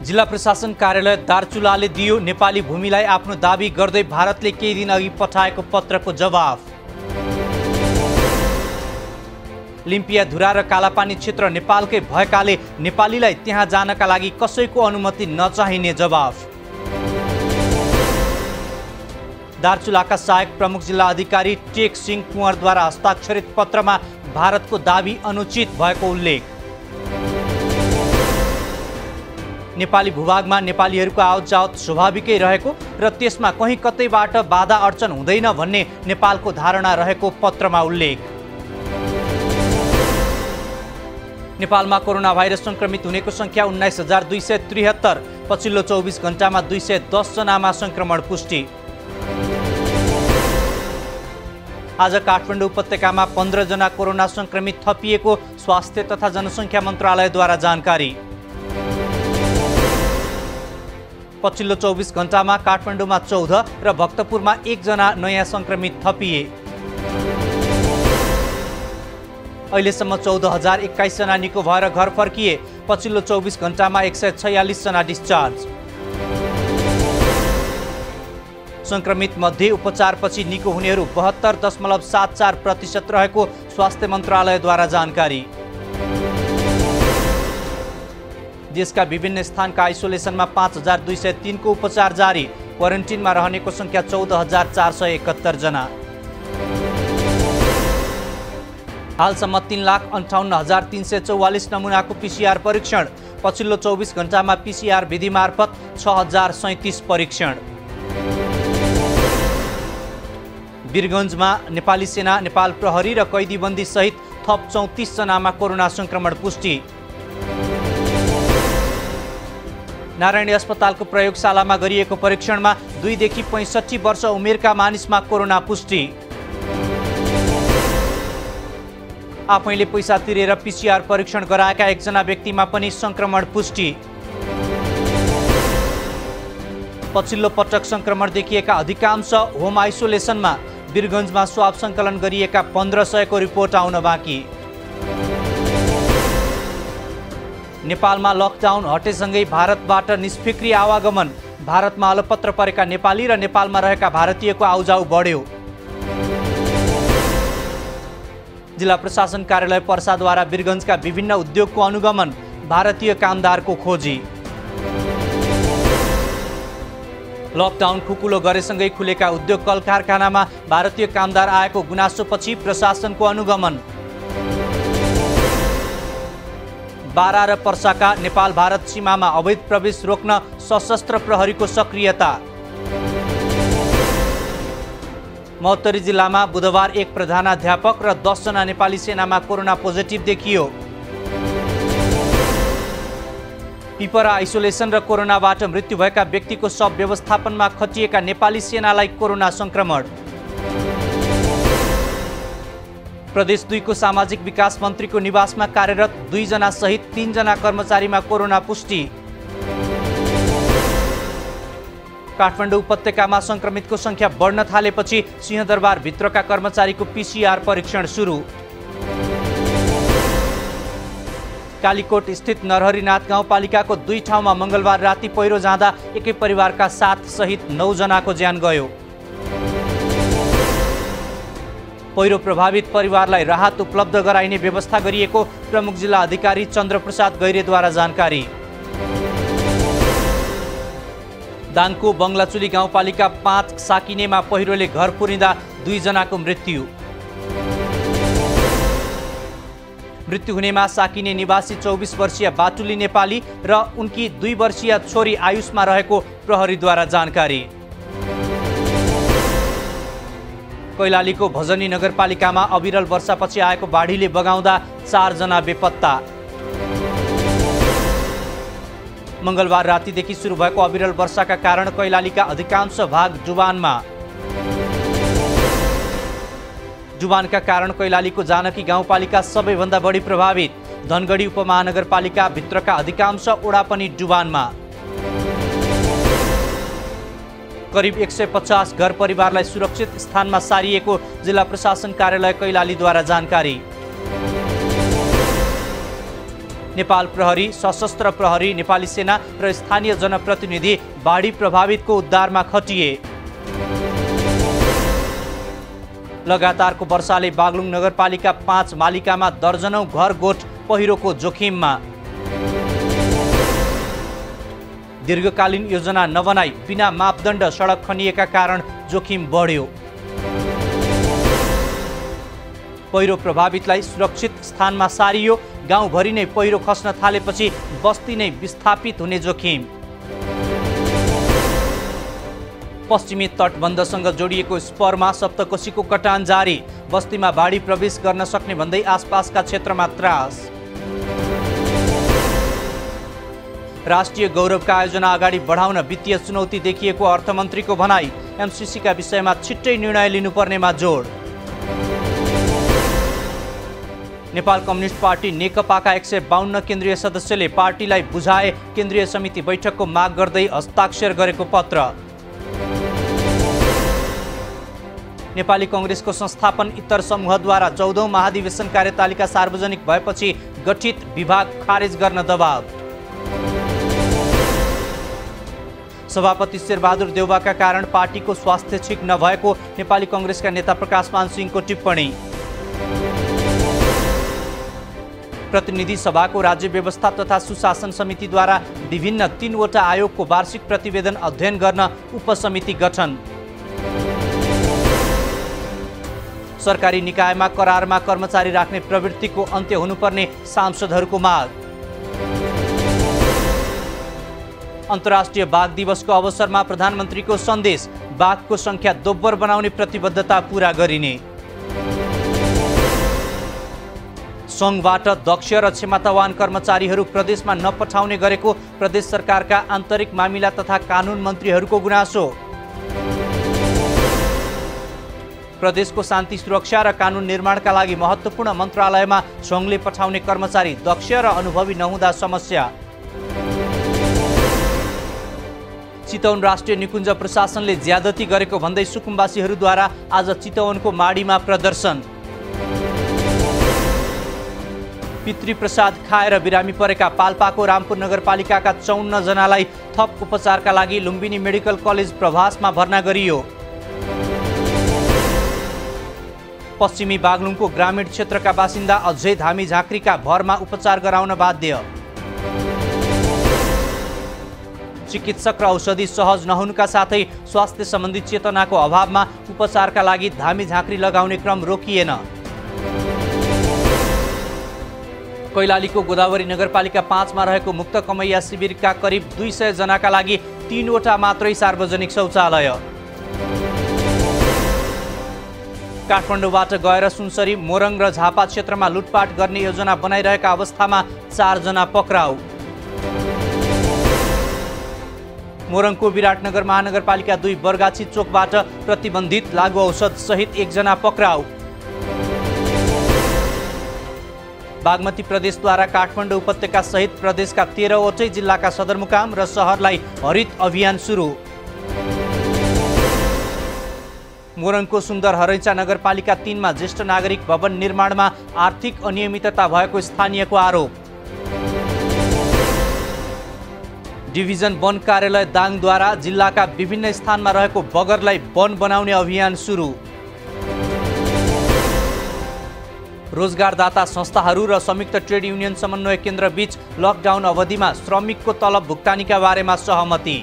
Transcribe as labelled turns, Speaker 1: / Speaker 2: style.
Speaker 1: जिल्ला प्रशासन कार्यालय दार्चुलाले दियो नेपाली भूमिलाई आफ्नो दाबी गर्दै भारतले केही दिन अघि पठाएको पत्रको जवाफ। लिम्पिया धुरा र कालापानी क्षेत्र नेपालकै भएकाले नेपालीलाई त्यहाँ जानका लागि कसैको अनुमति नचाहिने जवाफ। दार्चुलाका सहायक प्रमुख जिल्ला अधिकारी टेक सिंह कुँवरद्वारा हस्ताक्षरित पत्रमा भारतको दाबी अनुचित भएको उल्लेख। नेपाली भूभागमा नेपालीहरूको आवतजावत स्वाभाविकै रहेको र त्यसमा कहीँ कतैबाट बाधा अड्चन हुँदैन भन्ने नेपालको धारणा रहेको पत्रमा उल्लेख। नेपालमा कोरोना भाइरस संक्रमित हुनेको संख्या 19,273, पछिल्लो 24 घण्टामा 210 जनामा संक्रमण पुष्टि। आज काठमाडौँ उपत्यकामा 15 जना कोरोना संक्रमित थपिएको स्वास्थ्य तथा जनसङ्ख्या मन्त्रालयद्वारा जानकारी। पछिल्लो 24 घण्टामा काठमाडौँमा 14 र भक्तपुरमा 1 जना नयाँ संक्रमित थपिए। अहिलेसम्म 14,021 जना निको भएर घर फर्किए। पछिल्लो 24 घण्टामा 146 जना डिस्चार्ज। संक्रमित मध्ये उपचारपछि निको हुनेहरू 72.74% रहेको स्वास्थ्य मन्त्रालयद्वारा जानकारी। देशका विभिन्न स्थानका आइसोलेसनमा 5,203 को उपचार जारी। क्वारेन्टिनमा रहनेको संख्या 14,471 जना। हालसम्म 3,58,344 नमुनाको पीसीआर परीक्षण। पछिल्लो 24 घण्टामा पीसीआर विधि मार्फत 6,037 परीक्षण। वीरगञ्जमा नेपाली सेना, नेपाल प्रहरी र कैदीबन्दी सहित थप 34 जनामा कोरोना संक्रमण पुष्टि। नारायणी अस्पतालको प्रयोगशालामा गरिएको परीक्षणमा 2 देखि 65 वर्ष उमेरका मानिसमा कोरोना पुष्टि। आफैले पैसा तिरेर पीसीआर परीक्षण गराएका 1 जना व्यक्तिमा पनि संक्रमण पुष्टि। पछिल्लो पटक संक्रमण देखिएका अधिकांश होम आइसोलेसनमा। वीरगञ्जमा स्वाब सङ्कलन गरिएका 1500 को रिपोर्ट आउन बाँकी। नेपालमा लकडाउन हटेसँगै भारतबाट निष्फिक्री आवागमन। भारतमा अलपत्र परेका नेपाली र नेपालमा रहेका भारतीयको आउजाउ बढ्यो। जिल्ला प्रशासन कार्यालय पर्साद्वारा वीरगञ्जका विभिन्न उद्योगको अनुगमन। भारतीय कामदारको खोजी। लकडाउन खुकुलो गरेसँगै खुलेका उद्योग कल कारखानामा भारतीय कामदार आएको गुनासोपछि प्रशासनको अनुगमन। बारा र पर्साका नेपाल भारत सीमामा अवैध प्रवेश रोक्न सशस्त्र प्रहरीको सक्रियता। महोत्तरी जिल्लामा बुधबार 1 प्रधानाध्यापक र 10 जना नेपाली सेनामा कोरोना पोजिटिभ देखियो। पिपरा आइसोलेसन र कोरोनाबाट मृत्यु भएका व्यक्तिको शव व्यवस्थापनमा खटिएका नेपाली सेनालाई कोरोना संक्रमण। प्रदेश 2 को सामाजिक विकास मन्त्रीको निवासमा कार्यरत 2 जना सहित 3 जना कर्मचारीमा कोरोना पुष्टि। काठमाडौँ उपत्यकामा संक्रमितको संख्या बढ्न थालेपछि सिंहदरबार भित्रका कर्मचारीको पीसीआर परीक्षण सुरु। कालीकोट स्थित नरहरिनाथ गाउँपालिकाको 2 ठाउँमा मंगलबार राति पहिरो जाँदा एकै परिवारका 7 सहित 9 जनाको ज्यान गयो। पहिरो प्रभावित परिवारलाई राहत उपलब्ध गराइने व्यवस्था गरिएको प्रमुख जिल्ला अधिकारी चन्द्रप्रसाद गैरेद्वारा जानकारी। दाङको बङ्गलाचुली गाउँपालिका 5 साकिनेमा पहिरोले घर पुरिँदा 2 जनाको मृत्यु। मृत्यु हुनेमा साकिने निवासी 24 वर्षीय बाटुली नेपाली र उनकी 2 वर्षीय छोरी आयुषमा रहेको प्रहरीद्वारा जानकारी। कैलालीको भजनी नगरपालिकामा अविरल वर्षापछि आएको बाढीले बगाउँदा 4 जना बेपत्ता। मंगलबार रातिदेखि सुरु भएको अविरल वर्षाका कारण कैलालीका अधिकांश भाग डुबानमा। डुबानका कारण कैलालीको जानकी गाउँपालिका सबैभन्दा बढी प्रभावित। धनगढी उपमहानगरपालिका भित्रका अधिकांश ओडा पनि डुबानमा। करिब 150 घर परिवारलाई सुरक्षित स्थानमा सारिएको जिल्ला प्रशासन कार्यालय कैलालीद्वारा जानकारी। नेपाल प्रहरी, सशस्त्र प्रहरी, नेपाली सेना र स्थानीय जनप्रतिनिधि बाढी प्रभावितको उद्धारमा खटिए। लगातारको वर्षाले बागलुङ नगरपालिका 5 मालिकामा दर्जनौं घर गोठ पहिरोको जोखिममा। दीर्घकालीन योजना नबनाई बिना मापदण्ड सडक खनिएका कारण जोखिम बढ्यो। पहिरो प्रभावितलाई सुरक्षित स्थानमा सारियो। गाउँभरि नै पहिरो खस्न थालेपछि बस्ती नै विस्थापित हुने जोखिम। पश्चिमी तटबन्धसँग जोडिएको स्परमा सप्तकोशीको कटान जारी। बस्तीमा बाढी प्रवेश गर्न सक्ने भन्दै आसपासका क्षेत्रमा त्रास। राष्ट्रिय गौरवका आयोजना अगाडि बढाउन वित्तीय चुनौती देखिएको अर्थमन्त्रीको भनाई। एमसिसीका विषयमा छिट्टै निर्णय लिनुपर्नेमा जोड। नेपाल कम्युनिस्ट पार्टी नेकपाका 152 केन्द्रीय सदस्यले पार्टीलाई बुझाए केन्द्रीय समिति बैठकको माग गर्दै हस्ताक्षर गरेको पत्र। नेपाली कङ्ग्रेसको संस्थापन इतर समूहद्वारा 14औं महाधिवेशन कार्यतालिका सार्वजनिक भएपछि गठित विभाग खारेज गर्न दबाव। सभापति शेरबहादुर देउवाका कारण पार्टीको स्वास्थ्य ठिक नभएको नेपाली कङ्ग्रेसका नेता प्रकाशमान सिंहको टिप्पणी। प्रतिनिधि सभाको राज्य व्यवस्था तथा सुशासन समितिद्वारा विभिन्न 3वटा आयोगको वार्षिक प्रतिवेदन अध्ययन गर्न उपसमिति गठन। सरकारी निकायमा करारमा कर्मचारी राख्ने प्रवृत्तिको अन्त्य हुनुपर्ने सांसदहरूको माग। अन्तर्राष्ट्रिय बाघ दिवसको अवसरमा प्रधानमन्त्रीको सन्देश। बाघको संख्या दोब्बर बनाउने प्रतिबद्धता पूरा गरिने। सङ्घबाट दक्ष र क्षमतावान कर्मचारीहरू प्रदेशमा नपठाउने गरेको प्रदेश सरकारका आन्तरिक मामिला तथा कानुन मन्त्रीहरूको गुनासो। प्रदेशको शान्ति सुरक्षा र कानुन निर्माणका लागि महत्त्वपूर्ण मन्त्रालयमा सङ्घले पठाउने कर्मचारी दक्ष र अनुभवी नहुँदा समस्या। चितवन राष्ट्रिय निकुञ्ज प्रशासनले ज्यादती गरेको भन्दै सुकुम्बासीहरूद्वारा आज चितवनको माडीमा प्रदर्शन। पितृप्रसाद खाएर बिरामी परेका पाल्पाको रामपुर नगरपालिकाका 54 जनालाई थप उपचारका लागि लुम्बिनी मेडिकल कलेज प्रभासमा भर्ना गरियो। पश्चिमी बागलुङको ग्रामीण क्षेत्रका बासिन्दा अझै धामी झाँक्रीका भरमा उपचार गराउन बाध्य। चिकित्सक र औषधि सहज नहुनुका साथै स्वास्थ्य सम्बन्धी चेतनाको अभावमा उपचारका लागि धामी झाँक्री लगाउने क्रम रोकिएन। कैलालीको गोदावरी नगरपालिका 5 मा रहेको मुक्त कमैया शिविरका करिब 200 जनाका लागि 3वटा मात्रै सार्वजनिक शौचालय। काठमाडौँबाट गएर सुनसरी, मोरङ र झापा क्षेत्रमा लुटपाट गर्ने योजना बनाइरहेका अवस्थामा 4 जना पक्राउ। मोरङको विराटनगर महानगरपालिका 2 बरगाछी चोकबाट प्रतिबन्धित लागु औषध सहित 1 जना पक्राउ। बागमती प्रदेशद्वारा काठमाडौँ उपत्यका सहित प्रदेशका 13वटै जिल्लाका सदरमुकाम र सहरलाई हरित अभियान सुरु। मोरङको सुन्दर हरैचा नगरपालिका 3 मा ज्येष्ठ नागरिक भवन निर्माणमा आर्थिक अनियमितता भएको स्थानीयको आरोप। डिभिजन वन कार्यालय दाङद्वारा जिल्लाका विभिन्न स्थानमा रहेको बगरलाई वन बनाउने अभियान सुरु। रोजगारदाता संस्थाहरू र संयुक्त ट्रेड युनियन समन्वय केन्द्र बीच लकडाउन अवधिमा श्रमिकको तलब भुक्तानीका बारेमा सहमति।